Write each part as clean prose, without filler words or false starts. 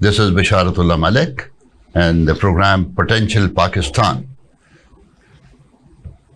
This is Bisharatullah Malik and the program Potential Pakistan.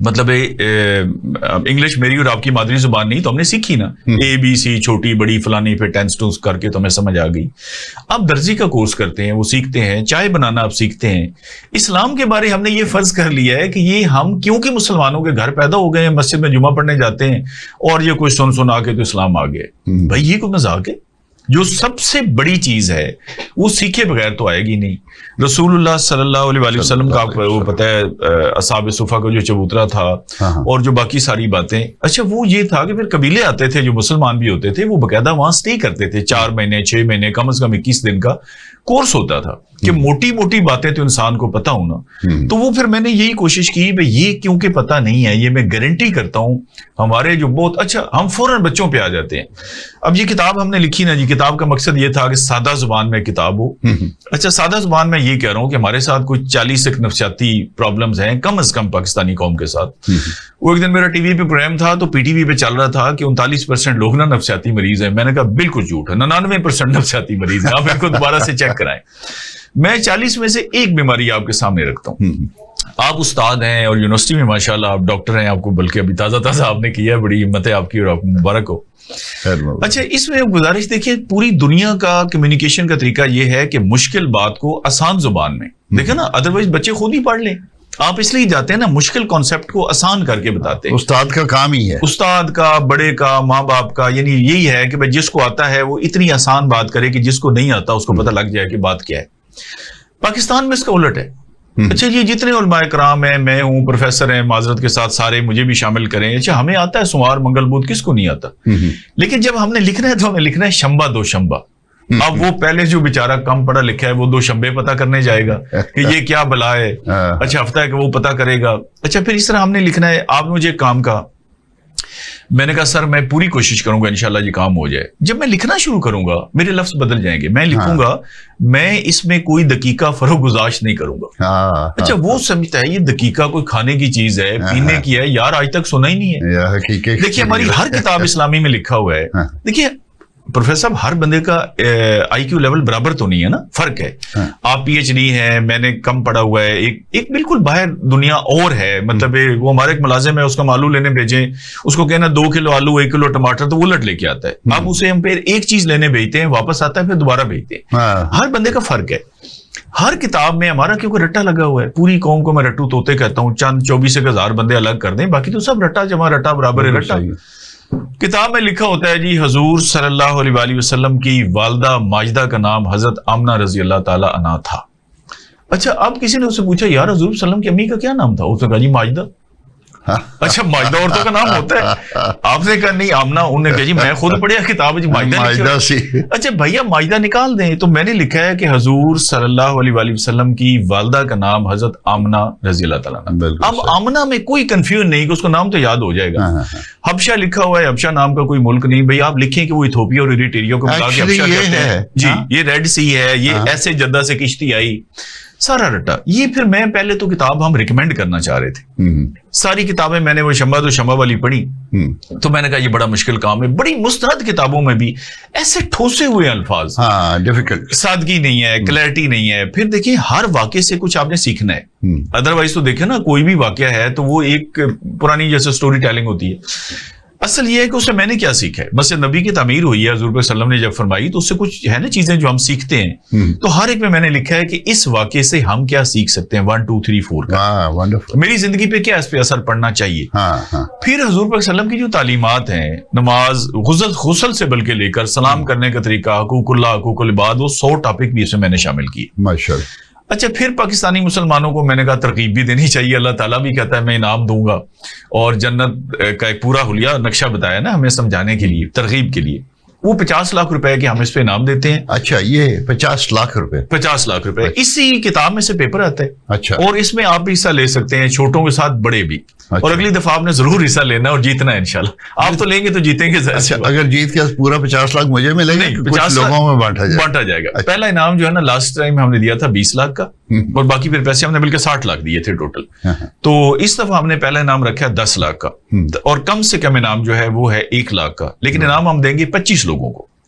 مطلب English میری اور آپ کی مادری زبان نہیں تو ہم نے سیکھی نا, ABC چھوٹی بڑی فلانی پہ ٹینس ٹونس کر کے تو ہمیں سمجھ آ گئی. اب درزی کا کورس کرتے ہیں, وہ سیکھتے ہیں, چائے بنانا آپ سیکھتے ہیں. اسلام کے بارے ہم نے یہ فرض کر لیا ہے کہ یہ ہم کیونکہ مسلمانوں کے گھر پیدا ہو گئے ہیں, مسجد میں جمعہ پڑھنے جاتے ہیں اور یہ کوئی سن آ کے تو اسلام آ گئے. بھائی یہ کوئی مذاق ہے؟ جو سب سے بڑی چیز ہے وہ سیکھے بغیر تو آئے گی نہیں. رسول اللہ صلی اللہ علیہ وآلہ وسلم کا وہ پتہ ہے اصحاب صفہ کا جو چبوترا تھا اور جو باقی ساری باتیں, اچھا وہ یہ تھا کہ پھر قبیلے آتے تھے جو مسلمان بھی ہوتے تھے, وہ باقاعدہ وہاں سٹے کرتے تھے 4 مہینے 6 مہینے, کم از کم 21 دن کا کورس ہوتا تھا کہ موٹی موٹی باتیں تو انسان کو پتا ہونا. تو وہ پھر میں نے یہی کوشش کی بھئی یہ کیونکہ پتا نہیں ہے, یہ میں گارنٹی کرتا ہوں ہمارے جو بہت اچھا ہم فوراً بچوں پہ آ جاتے ہیں. اب یہ کتاب ہم نے لکھی نا جی, کتاب کا مقصد یہ تھا کہ سادہ زبان میں کتاب ہو. اچھا سادہ زبان میں یہ کہہ رہا ہوں کہ ہمارے ساتھ کوئی 40 ایک نفسیاتی پرابلمز ہیں کم از کم پاکستانی قوم کے ساتھ. وہ ایک دن میرا ٹی وی پہ پروگرام تھا تو PTV پہ چل رہا تھا کہ 39% لوگ نا نفسیاتی مریض ہیں. میں نے کہا بالکل جھوٹ ہے, 99% نفسیاتی مریض ہیں, آپ ان کو دوبارہ سے چیک کرائیں. میں 40 میں سے ایک بیماری آپ کے سامنے رکھتا ہوں. آپ استاد ہیں اور یونیورسٹی میں ماشاءاللہ آپ ڈاکٹر ہیں, آپ کو بلکہ ابھی تازہ آپ نے کیا ہے, بڑی ہمت ہے آپ کی اور آپ کو مبارک ہو. اچھا اس میں گزارش دیکھیں, پوری دنیا کا کمیونیکیشن کا طریقہ یہ ہے کہ مشکل بات کو آسان زبان میں دیکھیں نا, ادروائز بچے خود ہی پڑھ لیں. آپ اس لیے جاتے ہیں نا, مشکل کانسیپٹ کو آسان کر کے بتاتے ہیں. استاد کا کام ہی ہے, استاد کا, بڑے کا, ماں باپ کا, یعنی یہی ہے کہ بھائی جس کو آتا ہے وہ اتنی آسان بات کرے کہ جس کو نہیں آتا اس کو پتہ لگ جائے کہ بات کیا ہے. پاکستان میں اس کا الٹ ہے. اچھا یہ جتنے علماء کرام ہیں, میں ہوں, پروفیسر ہیں, معذرت کے ساتھ سارے مجھے بھی شامل کریں. اچھا ہمیں آتا ہے سوار منگل بدھ, کس کو نہیں آتا؟ لیکن جب ہم نے لکھنا ہے تو ہمیں لکھنا ہے شمبا دو شمبا. اب وہ پہلے جو بیچارہ کم پڑھا لکھا ہے وہ 2 شمبے پتہ کرنے جائے گا کہ یہ کیا بلا ہے. اچھا ہفتہ ہے کہ وہ پتہ کرے گا. اچھا پھر اس طرح ہم نے لکھنا ہے. آپ نے مجھے کام کہا, میں نے کہا سر میں پوری کوشش کروں گا انشاءاللہ یہ کام ہو جائے. جب میں لکھنا شروع کروں گا میرے لفظ بدل جائیں گے. میں لکھوں گا, میں اس میں کوئی دقیقہ فروغ گزاشت نہیں کروں گا. اچھا وہ سمجھتا ہے یہ دقیقہ کوئی کھانے کی چیز ہے, پینے کی ہے. یار آج تک سنا ہی نہیں ہے. دیکھیے ہماری ہر کتاب اسلامی میں لکھا ہوا ہے. دیکھیے پروفیسر صاحب ہر بندے کا IQ لیول برابر تو نہیں ہے نا, فرق ہے. آپ PhD ہیں, میں نے کم پڑھا ہوا ہے, ایک بالکل باہر دنیا اور ہے. مطلب وہ ہمارے ایک ملازم ہے, اس کا آلو لینے بھیجیں, اس کو کہنا 2 کلو آلو 1 کلو ٹماٹر, تو وہ الٹ لے کے آتا ہے. اب اسے ہم پھر ایک چیز لینے بھیجتے ہیں, واپس آتا ہے پھر دوبارہ بھیجتے ہیں. ہر بندے کا فرق ہے. ہر کتاب میں ہمارا کیونکہ رٹا لگا ہوا ہے. پوری قوم کو میں رٹو طوطے کہتا ہوں, چند 24,000 بندے الگ کر دیں, باقی تو سب رٹا جمع رٹا برابر ہے رٹا. کتاب میں لکھا ہوتا ہے جی حضور صلی اللہ علیہ وآلہ وسلم کی والدہ ماجدہ کا نام حضرت آمنہ رضی اللہ تعالی عنہا تھا. اچھا اب کسی نے اس سے پوچھا یار حضور صلی اللہ علیہ وسلم کی امی کا کیا نام تھا؟ اس نے کہا جی ماجدہ. اچھا ماجدہ عورتوں کا نام ہوتا ہے؟ آپ نے کہا نہیں آمنہ. انہوں نے کہا جی میں خود پڑھیا کتاب جی ماجدہ سی. اچھا بھیا ماجدہ نکال دیں. تو میں نے لکھا ہے کہ حضور صلی اللہ علیہ وآلہ وسلم کی والدہ کا نام حضرت آمنہ رضی اللہ تعالیٰ عنہ. اب آمنہ میں کوئی کنفیوژن نہیں کہ اس کو نام تو یاد ہو جائے گا. حبشہ لکھا ہوا ہے, حبشہ نام کا کوئی ملک نہیں. بھئی آپ لکھیں کہ وہ ایتھوپیا اور ایریٹریا کو ملا کے حبشہ کہتے ہیں جی, یہ ریڈ سی ہے, یہ ایسے جدہ سے کشتی آئی, سارا رٹا. یہ پھر میں پہلے تو کتاب ہم ریکمینڈ کرنا چاہ رہے تھے. ساری کتابیں میں نے وہ شمبا تو شمبا والی پڑھی, تو میں نے کہا یہ بڑا مشکل کام ہے. بڑی مستند کتابوں میں بھی ایسے ٹھوسے ہوئے الفاظ, ڈیفیکلٹ, سادگی نہیں ہے, کلیئرٹی نہیں ہے. پھر دیکھیں ہر واقعے سے کچھ آپ نے سیکھنا ہے. ادروائز تو دیکھیں نا کوئی بھی واقعہ ہے تو وہ ایک پرانی جیسے سٹوری ٹیلنگ ہوتی ہے. اصل یہ ہے کہ اس سے میں نے کیا سیکھا ہے. مسجد نبی کی تعمیر ہوئی ہے, حضور صلی اللہ علیہ وسلم نے جب فرمائی, تو اس سے کچھ ہے نا چیزیں جو ہم سیکھتے ہیں. تو ہر ایک میں نے لکھا ہے کہ اس واقعے سے ہم کیا سیکھ سکتے ہیں, 1 2 3 4 کا, میری زندگی پہ کیا اس پہ اثر پڑنا چاہیے. پھر حضور صلی اللہ علیہ وسلم کی جو تعلیمات ہیں, نماز, غسل سے بلکہ لے کر سلام کرنے کا طریقہ, حقوق اللہ, حقوق العباد, وہ 100 ٹاپک بھی اس میں نے شامل کیے. ماشاءاللہ. اچھا پھر پاکستانی مسلمانوں کو میں نے کہا ترغیب بھی دینی چاہیے. اللہ تعالیٰ بھی کہتا ہے میں انعام دوں گا, اور جنت کا ایک پورا حلیہ نقشہ بتایا نا ہمیں سمجھانے کے لیے, ترغیب کے لیے. وہ 50 لاکھ روپے کے ہم اس پہ انعام دیتے ہیں. اچھا یہ 50 لاکھ روپے 50 لاکھ روپے اسی کتاب میں سے پیپر آتا ہے. اچھا, اور اس میں آپ بھی حصہ لے سکتے ہیں, چھوٹوں کے ساتھ بڑے بھی. اور اگلی دفعہ آپ نے ضرور حصہ لینا اور جیتنا ہے انشاءاللہ. آپ تو لیں گے تو جیتیں گے. اچھا اگر جیت کے پورا 50 لاکھ مجھے ملے گا, 50 لوگوں میں بانٹا جائے گا. پہلا انعام جو ہے نا لاسٹ ٹائم ہم نے دیا تھا 20 لاکھ کا, اور باقی پھر پیسے ہم نے بلکہ 60 لاکھ دیے تھے ٹوٹل. تو اس دفعہ ہم نے پہلا انعام رکھا ہے 10 لاکھ کا, اور کم سے کم انعام جو ہے وہ ہے 1 لاکھ کا. لیکن انعام ہم دیں گے 25 لوگوں کو.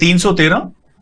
313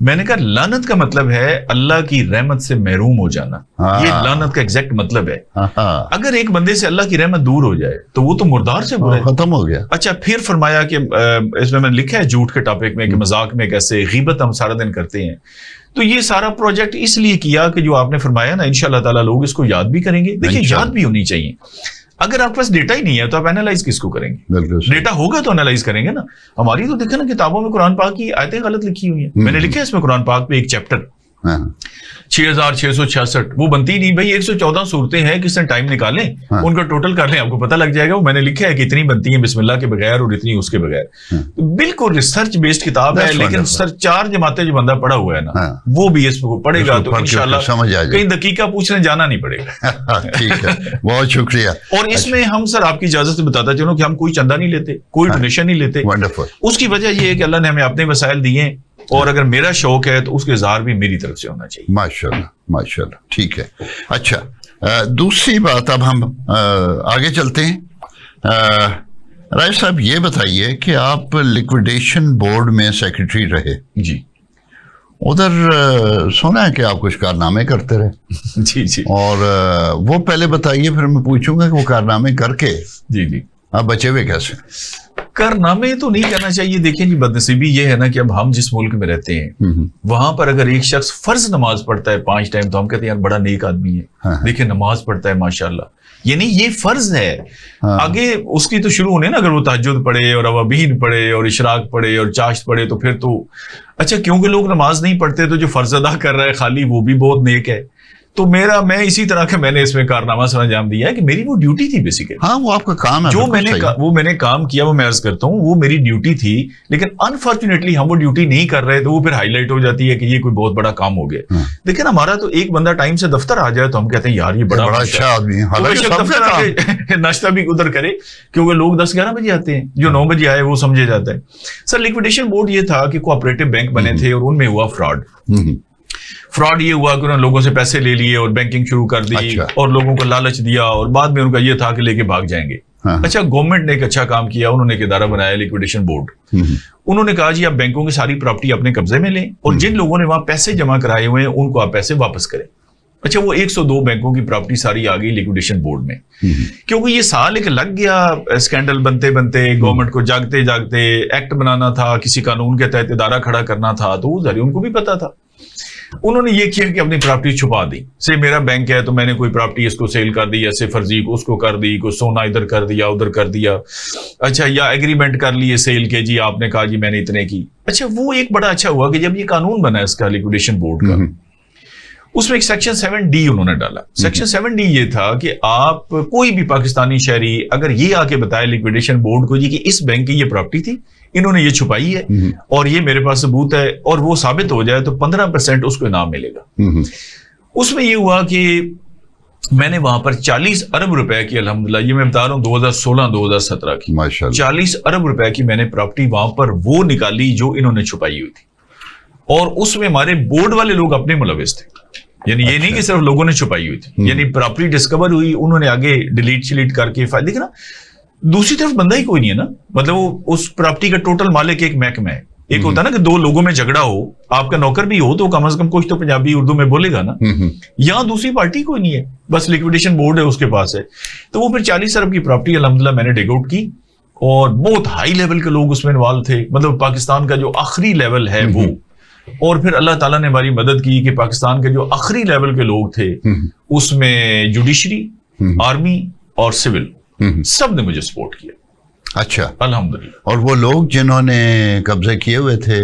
میں نے کہا لعنت کا مطلب ہے اللہ کی رحمت سے محروم ہو جانا. یہ لعنت کا ایگزیکٹ مطلب ہے. اگر ایک بندے سے اللہ کی رحمت دور ہو جائے تو وہ تو مردار سے برا ہے, ختم ہو گیا. اچھا پھر فرمایا کہ اس میں لکھا ہے جھوٹ کے ٹاپک میں کہ مذاق میں کیسے غیبت ہم سارا دن کرتے ہیں. تو یہ سارا پروجیکٹ اس لیے کیا کہ جو آپ نے فرمایا نا انشاءاللہ تعالیٰ لوگ اس کو یاد بھی کریں گے. دیکھیں یاد بھی ہونی چاہیے. اگر آپ کے پاس ڈیٹا ہی نہیں ہے تو آپ اینالائز کس کو کریں گے؟ ڈیٹا ہوگا تو اینالائز کریں گے نا. ہماری تو دیکھیں نا کتابوں میں قرآن پاک کی آیتیں غلط لکھی ہوئی ہیں. میں نے لکھا ہے اس میں قرآن پاک پہ ایک چیپٹر 6666 وہ بنتی نہیں بھائی. 114 صورتیں ہیں, کس نے ٹائم نکالیں ان کا ٹوٹل کر لیں, آپ کو پتہ لگ جائے گا. وہ میں نے لکھا ہے کہ اتنی بنتی ہیں بسم اللہ کے بغیر اور اتنی اس کے بغیر. بالکل ریسرچ بیسڈ کتاب ہے, لیکن سر 4 جماعتیں جو بندہ پڑھا ہوا ہے نا وہ بھی اس کو پڑھے گا تو انشاءاللہ کہیں دقیقہ پوچھنے جانا نہیں پڑے گا. ٹھیک ہے, بہت شکریہ. اور اس میں ہم سر آپ کی اجازت سے بتاتا چلوں کہ ہم کوئی چندہ نہیں لیتے, کوئی ڈونیشن نہیں لیتے. اس کی وجہ یہ ہے کہ اللہ نے ہمیں اپنے وسائل دیے اور اگر میرا شوق ہے تو اس کے اظہار بھی میری طرف سے ہونا چاہیے. ماشاءاللہ ماشاءاللہ. ٹھیک ہے. اچھا دوسری بات, اب ہم آگے چلتے ہیں. رائف صاحب یہ بتائیے کہ آپ لیکویڈیشن بورڈ میں سیکرٹری رہے. جی. ادھر سنا ہے کہ آپ کچھ کارنامے کرتے رہے. جی جی. اور وہ پہلے بتائیے, پھر میں پوچھوں گا کہ وہ کارنامے کر کے جی آپ بچے ہوئے کیسے؟ کارنامے تو نہیں کہنا چاہیے. دیکھیں جی بدنصیبی یہ ہے نا کہ اب ہم جس ملک میں رہتے ہیں وہاں پر اگر ایک شخص فرض نماز پڑھتا ہے 5 ٹائم تو ہم کہتے ہیں یار بڑا نیک آدمی ہے, دیکھیں نماز پڑھتا ہے ماشاءاللہ. یعنی یہ فرض ہے. آگے اس کی تو شروع ہونے نا, اگر وہ تہجد پڑھے اور اوابین پڑھے اور اشراق پڑھے اور چاشت پڑھے تو پھر تو اچھا, کیونکہ لوگ نماز نہیں پڑھتے تو جو فرض ادا کر رہا ہے خالی وہ بھی بہت نیک ہے. تو میں اسی طرح کا میں نے اس میں کارنامہ سر انجام دیا ہے کہ میری وہ ڈیوٹی تھی بیسیکلی. ہاں وہ آپ کا کام ہے. جو میں نے کام کیا وہ میں عرض کرتا ہوں وہ میری ڈیوٹی تھی, لیکن انفارچونیٹلی ہم وہ ڈیوٹی نہیں کر رہے تو وہ پھر ہائی لائٹ ہو جاتی ہے کہ یہ کوئی بہت بڑا کام ہو گیا. دیکھیں نا ہمارا تو ایک بندہ ٹائم سے دفتر آ جائے تو ہم کہتے ہیں یار یہ بڑا اچھا آدمی ہے, ناشتہ بھی ادھر کرے, کیونکہ لوگ 10-11 بجے آتے ہیں, جو 9 بجے آئے وہ سمجھے جاتا ہے. سر لیکویڈیشن بورڈ یہ تھا کہ کوآپریٹو بینک بنے تھے اور ان میں ہوا فراڈ یہ ہوا کہ انہوں نے لوگوں سے پیسے لے لیے اور بینکنگ شروع کر دی اور لوگوں کو لالچ دیا اور بعد میں ان کا یہ تھا کہ لے کے بھاگ جائیں گے. اچھا گورنمنٹ نے ایک اچھا کام کیا, انہوں نے ایک ادارہ بنایا لیکویڈیشن بورڈ. انہوں نے کہا جی آپ بینکوں کی ساری پراپرٹی اپنے قبضے میں لیں اور جن لوگوں نے وہاں پیسے جمع کرائے ہوئے ہیں ان کو آپ پیسے واپس کریں. اچھا وہ 102 بینکوں کی پراپرٹی ساری آ گئی لیکویڈیشن بورڈ میں. کیونکہ یہ سال ایک لگ گیا اسکینڈل بنتے بنتے, گورنمنٹ کو جاگتے جاگتے ایکٹ بنانا تھا, کسی قانون کے تحت ادارہ کھڑا کرنا تھا, تو وہ ذریعہ ان کو بھی پتا تھا. انہوں نے یہ کیا کہ اپنی پراپرٹی چھپا دی. سے میرا بینک ہے تو میں نے کوئی پراپرٹی اس کو سیل کر دی, ایسے فرضی کو اس کو کر دی, کوئی سونا ادھر کر دیا ادھر کر دیا. اچھا یا ایگریمنٹ کر لیے سیل کے, جی آپ نے کہا جی میں نے اتنے کی. اچھا وہ ایک بڑا اچھا ہوا کہ جب یہ قانون بنا اس کا لیکویڈیشن بورڈ کا, اس میں ایک سیکشن 7D انہوں نے ڈالا. سیکشن 7D یہ تھا کہ آپ کوئی بھی پاکستانی شہری اگر یہ آ کے بتائے لیکویڈیشن بورڈ کو جی کہ اس بینک کی یہ پراپرٹی تھی, انہوں نے یہ چھپائی ہے اور یہ میرے پاس ثبوت ہے, اور وہ ثابت ہو جائے تو 15% اس کو انعام ملے گا. اس میں یہ ہوا کہ میں نے وہاں پر 40 ارب روپے کی, الحمدللہ یہ میں بتا رہا ہوں 2016-2017 کی 40 ارب روپے کی میں نے پراپرٹی وہاں پر وہ نکالی جو انہوں نے چھپائی ہوئی تھی. اور اس میں ہمارے بورڈ والے لوگ اپنے ملوث تھے. یعنی یہ نہیں کہ صرف لوگوں نے چھپائی ہوئی تھی, یعنی پراپرٹی ڈسکور ہوئی, انہوں نے آگے ڈیلیٹ شلیٹ کر کے فائدہ. دیکھنا دوسری طرف بندہ ہی کوئی نہیں ہے نا, مطلب وہ اس پراپرٹی کا ٹوٹل مالک ایک محکمہ ہے. ایک ہوتا ہے نا کہ 2 لوگوں میں جھگڑا ہو, آپ کا نوکر بھی ہو تو کم از کم کچھ تو پنجابی اردو میں بولے گا نا. یہاں دوسری پارٹی کوئی نہیں ہے, بس لیکویڈیشن بورڈ ہے اس کے پاس ہے. تو وہ پھر 40 ارب کی پراپرٹی الحمدللہ میں نے ڈیگ آؤٹ کی, اور بہت ہائی لیول کے لوگ اس میں انوالو تھے, مطلب پاکستان کا جو آخری لیول ہے وہ. اور پھر اللہ تعالیٰ نے ہماری مدد کی کہ پاکستان کے جو آخری لیول کے لوگ تھے اس میں جوڈیشری, آرمی اور سول سب نے مجھے سپورٹ کیا. اچھا الحمدللہ. اور وہ لوگ جنہوں نے قبضے کیے ہوئے تھے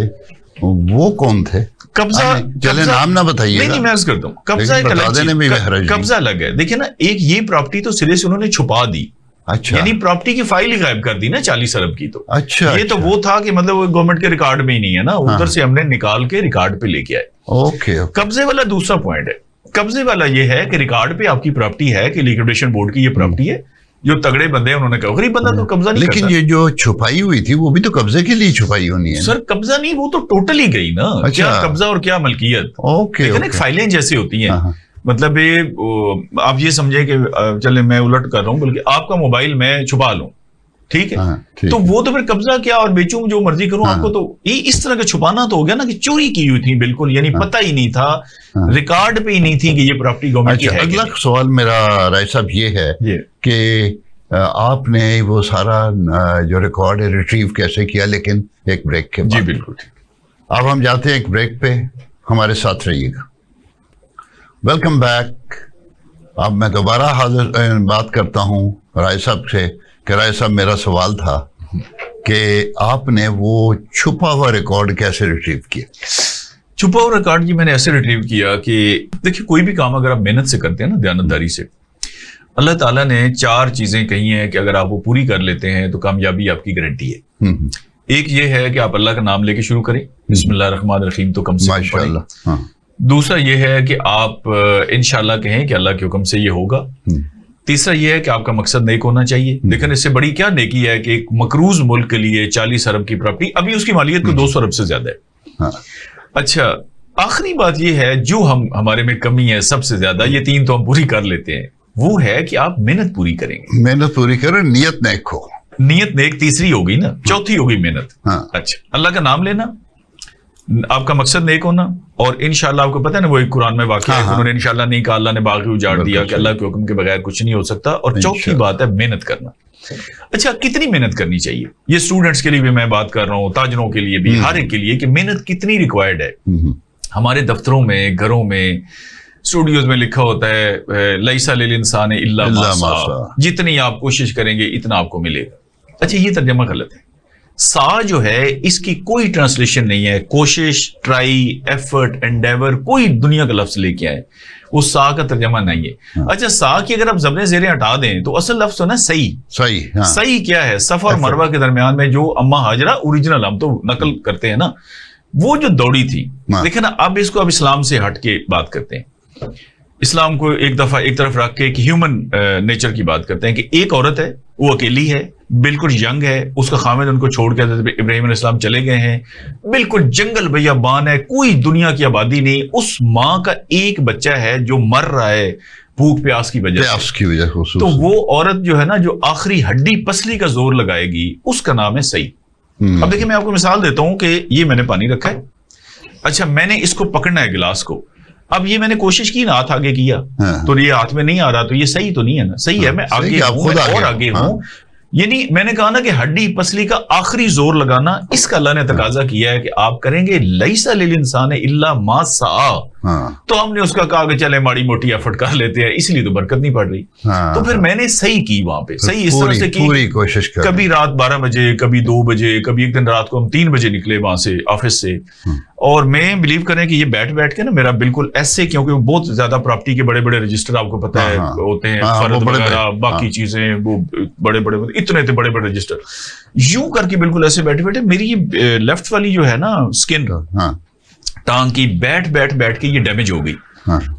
وہ کون تھے؟ قبضہ چلے نام نہ بتائیے. نہیں میں عرض کرتا ہوں قبضہ الگ ہے. دیکھیں نا ایک یہ پراپرٹی تو سرے سے انہوں نے چھپا دی. اچھا, یعنی پراپرٹی کی فائل ہی غائب کر دی نا 40 ارب کی. تو اچھا یہ تو وہ تھا کہ مطلب گورنمنٹ کے ریکارڈ میں ہی نہیں ہے نا, ادھر سے ہم نے نکال کے ریکارڈ پہ لے کے آئے. اوکے. قبضے والا دوسرا پوائنٹ ہے. قبضے والا یہ ہے کہ ریکارڈ پہ آپ کی پراپرٹی ہے کہ لیکویڈیشن بورڈ کی یہ پراپرٹی ہے. جو تگڑے بندے ہیں انہوں نے کہا, غریب بندہ تو قبضہ نہیں کرتا. لیکن یہ جو چھپائی ہوئی تھی وہ بھی تو قبضے کے لیے چھپائی ہونی ہے. سر قبضہ نہیں, وہ تو ٹوٹل ہی گئی نا. کیا قبضہ اور کیا ملکیت. اوکے. ایک فائلیں جیسی ہوتی ہیں, مطلب آپ یہ سمجھے کہ چلے میں الٹ کر رہا ہوں, بلکہ آپ کا موبائل میں چھپا لوں ٹھیک ہے, تو وہ تو پھر قبضہ کیا اور بیچوں جو مرضی کروں آپ کو, تو یہ اس طرح کا چھپانا تو ہو گیا نا کہ چوری کی ہوئی تھی بالکل, یعنی پتہ ہی نہیں تھا, ریکارڈ پہ ہی نہیں تھی کہ یہ پراپرٹی گورنمنٹ کی ہے. اگلا سوال میرا رائے صاحب یہ ہے کہ آپ نے وہ سارا جو ریکارڈ ہے ریٹریو کیسے کیا, لیکن ایک بریک کے بعد. جی بالکل. اب ہم جاتے ہیں ایک بریک پہ, ہمارے ساتھ رہیے گا. Welcome back. اب میں دوبارہ بات کرتا ہوں رائے صاحب سے کہ رائے صاحب میرا سوال تھا کہ آپ نے وہ چھپا ہوا ریکارڈ کیسے ریٹریو کیا؟ چھپا ہوا ریکارڈ جی میں نے ایسے ریٹریو کیا کہ دیکھیے کوئی بھی کام اگر آپ محنت سے کرتے ہیں نا, دیانتداری سے, اللہ تعالیٰ نے 4 چیزیں کہی ہیں کہ اگر آپ وہ پوری کر لیتے ہیں تو کامیابی آپ کی گارنٹی ہے. ایک یہ ہے کہ آپ اللہ کا نام لے کے شروع کریں, بسم اللہ الرحمن الرحیم تو کم سے کم پڑھیں. دوسرا یہ ہے کہ آپ انشاءاللہ کہیں کہ اللہ کے حکم سے یہ ہوگا. تیسرا یہ ہے کہ آپ کا مقصد نیک ہونا چاہیے. لیکن اس سے بڑی کیا نیکی ہے کہ ایک مقروض ملک کے لیے 40 ارب کی پراپرٹی, ابھی اس کی مالیت کو 200 ارب سے زیادہ ہے. اچھا, آخری بات یہ ہے جو ہمارے میں کمی ہے سب سے زیادہ, یہ 3 تو ہم پوری کر لیتے ہیں, وہ ہے کہ آپ محنت پوری کریں گے. محنت پوری کریں, نیت نیک ہو. نیت نیک تیسری ہوگی نا, چوتھی ہوگی محنت. اچھا, اللہ کا نام لینا, آپ کا مقصد نیک ہونا, اور انشاءاللہ آپ کو پتہ ہے نا وہ ایک قرآن میں واقعہ ہے, انہوں نے انشاءاللہ نہیں کہا, اللہ نے باغ اجاڑ دیا کہ اللہ کے حکم کے بغیر کچھ نہیں ہو سکتا. اور چوتھی بات ہے محنت کرنا. اچھا, کتنی محنت کرنی چاہیے؟ یہ اسٹوڈنٹس کے لیے بھی میں بات کر رہا ہوں, تاجروں کے لیے بھی, ہر ایک کے لیے, کہ محنت کتنی ریکوائرڈ ہے. ہمارے دفتروں میں, گھروں میں, اسٹوڈیوز میں لکھا ہوتا ہے لیس للانسان الا ما سعی, جتنی آپ کوشش کریں گے اتنا آپ کو ملے گا. اچھا, یہ ترجمہ غلط ہے. سا جو ہے اس کی کوئی ٹرانسلیشن نہیں ہے. کوشش, ٹرائی, ایفرٹ, انڈیور, کوئی دنیا کا لفظ لے کے آئے, وہ سا کا ترجمہ نہیں ہے. اچھا, سا کی اگر آپ زبریں زیریں ہٹا دیں تو اصل لفظ ہے نا صحیح. صحیح کیا ہے؟ صفا اور مروہ کے درمیان میں جو اما ہاجرہ, اوریجنل ہم تو نقل کرتے ہیں نا, وہ جو دوڑی تھی. دیکھیں نا, اب اس کو اب اسلام سے ہٹ کے بات کرتے ہیں. اسلام کو ایک دفعہ ایک طرف رکھ کے ایک ہیومن نیچر کی بات کرتے ہیں کہ ایک عورت ہے, وہ اکیلی ہے, بالکل ینگ ہے, اس کا خامد ان کو چھوڑ کے ابراہیم علیہ السلام چلے گئے ہیں, بالکل جنگل بیابان ہے, کوئی دنیا کی آبادی نہیں. اس ماں کا ایک بچہ ہے جو مر رہا ہے بھوک پیاس کی وجہ سے. تو وہ عورت جو ہے نا, جو آخری ہڈی پسلی کا زور لگائے گی, اس کا نام ہے صحیح. اب دیکھیں میں آپ کو مثال دیتا ہوں کہ یہ میں نے پانی رکھا ہے. اچھا, میں نے اس کو پکڑنا ہے گلاس کو. اب یہ میں نے کوشش کی نا, ہاتھ آگے کیا تو یہ ہاتھ میں نہیں آ رہا, تو یہ صحیح تو نہیں ہے نا. صحیح ہے, میں آگے ہوں اور آگے ہوں. یعنی میں نے کہا نا کہ ہڈی پسلی کا آخری زور لگانا, اس کا اللہ نے تقاضا کیا ہے کہ آپ کریں گے لیس للانسان الا ما سعی. تو ہم نے اس کا کہا کہ چلے ماڑی موٹی ایفرٹ کر لیتے ہیں, اس لیے تو برکت نہیں پڑ رہی. تو پھر میں نے صحیح کی وہاں پہ, صحیح اس طرح سے کی, پوری کوشش کر, کبھی رات 12 بجے, کبھی 2 بجے, کبھی ایک دن رات کو ہم 3 بجے نکلے وہاں سے آفس سے. اور میں بلیو کریں کہ یہ بیٹھ کے نا میرا بالکل ایسے, کیونکہ بہت زیادہ پراپرٹی کے بڑے بڑے رجسٹر آپ کو پتہ ہے ہوتے ہیں, فرد وغیرہ باقی چیزیں, وہ بڑے بڑے اتنے تھے بڑے بڑے رجسٹر, یوں کر کے بالکل ایسے بیٹھے میری یہ لیفٹ والی جو ہے نا اسکن ٹانگ کی, بیٹھ کے یہ ڈیمیج ہو گئی.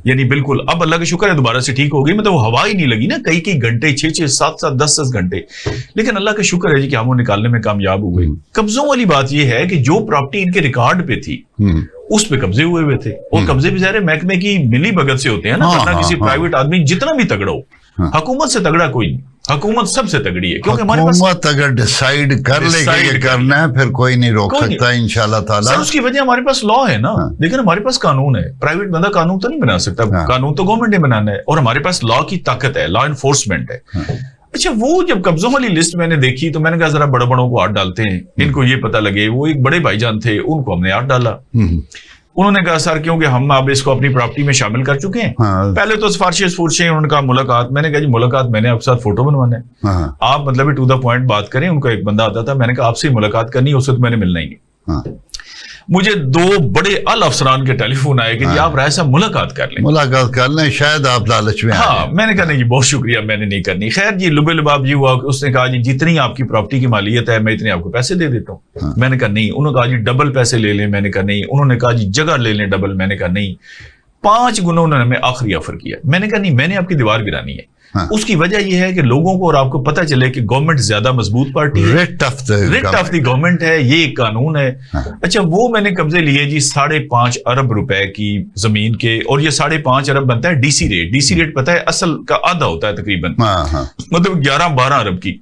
یعنی بالکل, اب اللہ کا شکر ہے دوبارہ سے ٹھیک ہو گئی. مطلب ہوا ہی نہیں لگی نا کئی گھنٹے, 6 7 10 گھنٹے. لیکن اللہ کا شکر ہے جی کہ ہم وہ نکالنے میں کامیاب ہوئے. قبضوں والی بات یہ ہے کہ جو پراپرٹی ان کے ریکارڈ پہ تھی اس پہ قبضے ہوئے تھے, اور قبضے بھی ظاہر محکمے کی ملی بھگت سے ہوتے ہیں نا, ورنہ کسی پرائیویٹ آدمی جتنا بھی تگڑا ہو, حکومت سے تگڑا کوئی نہیں. حکومت سب سے تگڑی ہے, کیونکہ ہمارے پاس حکومت اگر ڈیسائیڈ کر لے کہ یہ کرنا ہے پھر کوئی نہیں روک سکتا انشاءاللہ تعالی. سر اس کی وجہ ہمارے پاس لا ہے نا, لیکن ہمارے پاس قانون ہے. پرائیویٹ بندہ قانون تو نہیں بنا سکتا, قانون تو گورنمنٹ نے بنانا ہے, اور ہمارے پاس لا کی طاقت ہے, لا انفورسمنٹ ہے. اچھا, وہ جب قبضوں والی لسٹ میں نے دیکھی تو میں نے کہا ذرا بڑے بڑوں کو ہاتھ ڈالتے ہیں, ان کو یہ پتہ لگے. وہ ایک بڑے بھائی جان تھے, ان کو ہم نے ہاتھ ڈالا. انہوں نے کہا سر کیونکہ ہم اب اس کو اپنی پراپرٹی میں شامل کر چکے ہیں, پہلے تو سفارشیں, انہوں نے کہا ملاقات. میں نے کہا جی ملاقات میں نے آپ کے ساتھ فوٹو بنوانا ہے, آپ مطلب ٹو دا پوائنٹ بات کریں. ان کا ایک بندہ آتا تھا, میں نے کہا آپ سے ملاقات کرنی ہے, اس وقت میں نے ملنا ہی نہیں. مجھے 2 بڑے اعلی افسران کے ٹیلی فون آئے کہ جی آپ رائے صاحب ملاقات کر لیں, شاید آپ لالچ میں. ہاں, میں نے کہا نہیں جی بہت شکریہ, میں نے نہیں کرنی. خیر جی لبے لباب جی ہوا, اس نے کہا جی جتنی آپ کی پراپرٹی کی مالیت ہے میں اتنے آپ کو پیسے دے دیتا ہوں. میں نے کہا نہیں. انہوں نے کہا جی ڈبل پیسے لے لیں. میں نے کہا نہیں. انہوں نے کہا جی جگہ لے لیں ڈبل. میں نے کہا نہیں. 5 گنا انہوں نے ہمیں آخری آفر کیا. میں نے کہا نہیں, میں نے آپ کی دیوار گرانی ہے. اس کی وجہ یہ ہے کہ لوگوں کو اور آپ کو پتہ چلے کہ گورنمنٹ زیادہ مضبوط پارٹی ہے, ریٹ آف دی گورنمنٹ ہے, یہ ایک قانون ہے. اچھا, وہ میں نے قبضے لیے جی 5.5 ارب روپے کی زمین کے, اور یہ 5.5 ارب بنتا ہے D C rate. D C rate پتہ ہے اصل کا آدھا ہوتا ہے تقریباً, مطلب 11-12 ارب کی.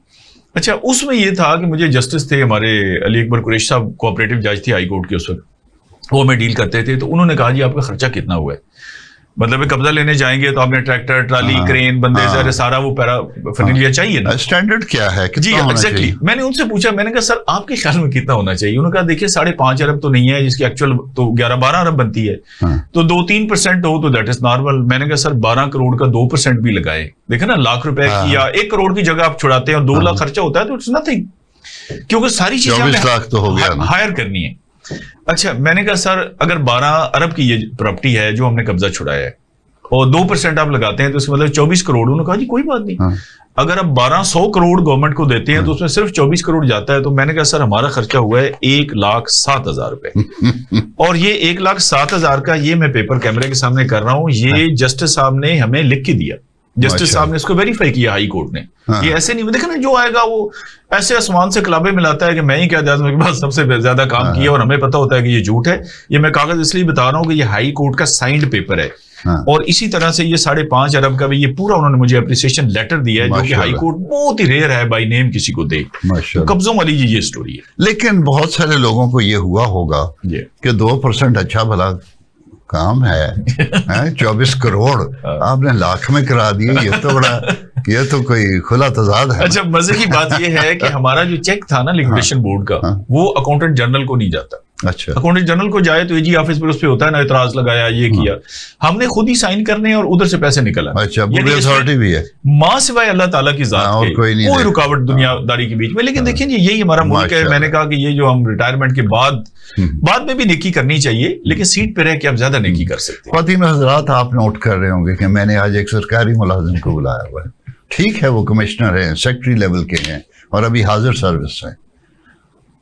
اچھا اس میں یہ تھا کہ مجھے جسٹس تھے ہمارے علی اکبر قریشی صاحب، کوآپریٹو جج تھی ہائی کورٹ کے اس وقت، وہ میں ڈیل کرتے تھے، تو انہوں نے کہا جی آپ کا خرچہ کتنا ہوا ہے، مطلب قبضہ لینے جائیں گے تو آپ نے ٹریکٹر، ٹرالی، کرین، بندے، سارا وہ پیرا فرنیچر چاہیے نا، اسٹینڈرڈ کیا ہے جی ایگزیکٹلی. میں نے ان سے پوچھا، میں نے کہا سر آپ کے خیال میں کتنا ہونا چاہیے؟ انہوں نے کہا دیکھیے 5.5 ارب تو نہیں ہے، جس کی ایکچوئل تو 11-12 ارب بنتی ہے، تو 2-3% ہو تو دیٹ از نارمل. میں نے کہا سر 12 کروڑ کا 2% بھی لگائے، دیکھیں نا لاکھ روپے کی یا 1 کروڑ کی جگہ آپ چھڑاتے ہیں اور 2 لاکھ خرچہ ہوتا ہے تو اٹس نتھنگ، کیونکہ ساری چیزیں 24 لاکھ تو ہو گیا ہائر کرنی ہے. اچھا میں نے کہا سر اگر 12 ارب کی یہ پراپرٹی ہے جو ہم نے قبضہ چھڑایا ہے اور 2% آپ لگاتے ہیں تو اس کا مطلب 24 کروڑ. انہوں نے کہا جی کوئی بات نہیں، اگر آپ 1200 کروڑ گورنمنٹ کو دیتے ہیں تو اس میں صرف 24 کروڑ جاتا ہے. تو میں نے کہا سر ہمارا خرچہ ہوا ہے 1,07,000 روپے، اور یہ 1,07,000 کا یہ میں پیپر کیمرے کے سامنے کر رہا ہوں، یہ جسٹس صاحب نے ہمیں لکھ کے دیا، جسٹس صاحب نے اس کو ویریفائی کیا ہائی کورٹ نے. یہ ایسے نہیں دیکھا نا جو آئے گا وہ ایسے آسمان سے کلابے ملاتا ہے کہ میں ہی کیا جاتا ہوں بس سب سے زیادہ کام کیا، اور ہمیں پتا ہوتا ہے کہ یہ جھوٹ ہے. یہ میں کاغذ اس لیے بتا رہا ہوں کہ یہ ہائی کورٹ کا سائنڈ پیپر ہے، اور اسی طرح سے یہ 5.5 ارب کا بھی یہ پورا انہوں نے مجھے اپریسیشن لیٹر دیا ہے، جو کہ ہائی کورٹ بہت ہی ریئر ہے بائی نیم کسی کو دے. قبضوں والی یہ اسٹوری ہے. لیکن بہت سارے لوگوں کو یہ ہوا ہوگا کہ 2% اچھا بھلا کام ہے، 24 کروڑ آپ نے لاکھ میں کرا دیے، یہ تو کوئی کھلا تضاد ہے. اچھا مزے کی بات یہ ہے کہ ہمارا جو چیک تھا نا لیکویڈیشن بورڈ کا، وہ اکاؤنٹنٹ جنرل کو نہیں جاتا. اچھا اکاؤنٹنٹ جنرل کو جائے تو جی آفس پر اس پہ ہوتا ہے نا اعتراض لگایا، یہ کیا، ہم نے خود ہی سائن کرنے اور ادھر سے پیسے نکلا. اچھا پوری اتھارٹی بھی ہے ماں سوائے اللہ تعالیٰ کی ذات کے، کوئی رکاوٹ دنیا داری کے بیچ میں. لیکن دیکھیں یہی ہمارا ملک ہے. میں نے کہا کہ یہ جو ہم ریٹائرمنٹ کے بعد میں بھی نیکی کرنی چاہیے، لیکن سیٹ پہ رہ کے آپ زیادہ نیکی کر سکتے ہیں. خواتین حضرات آپ نوٹ کر رہے ہوں گے کہ میں نے آج ایک سرکاری ملازم کو بلایا ہوا ہے. ٹھیک ہے وہ کمشنر ہیں، سیکٹری لیول کے ہیں اور ابھی حاضر سروس ہیں.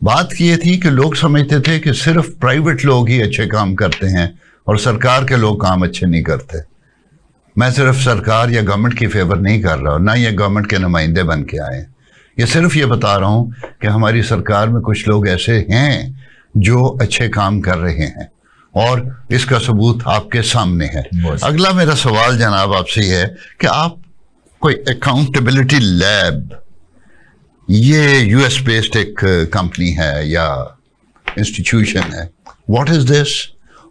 بات یہ تھی کہ لوگ سمجھتے تھے کہ صرف پرائیویٹ لوگ ہی اچھے کام کرتے ہیں اور سرکار کے لوگ کام اچھے نہیں کرتے. میں صرف سرکار یا گورنمنٹ کی فیور نہیں کر رہا ہوں، نہ یہ گورنمنٹ کے نمائندے بن کے آئے. یہ صرف یہ بتا رہا ہوں کہ ہماری سرکار میں کچھ لوگ ایسے ہیں جو اچھے کام کر رہے ہیں، اور اس کا ثبوت آپ کے سامنے ہے. اگلا میرا سوال جناب آپ سے یہ ہے کہ آپ کوئی اکاؤنٹیبلٹی لیب، یہ یو ایس بیسڈ ایک کمپنی ہے یا انسٹیٹیوشن ہے، واٹ از دس،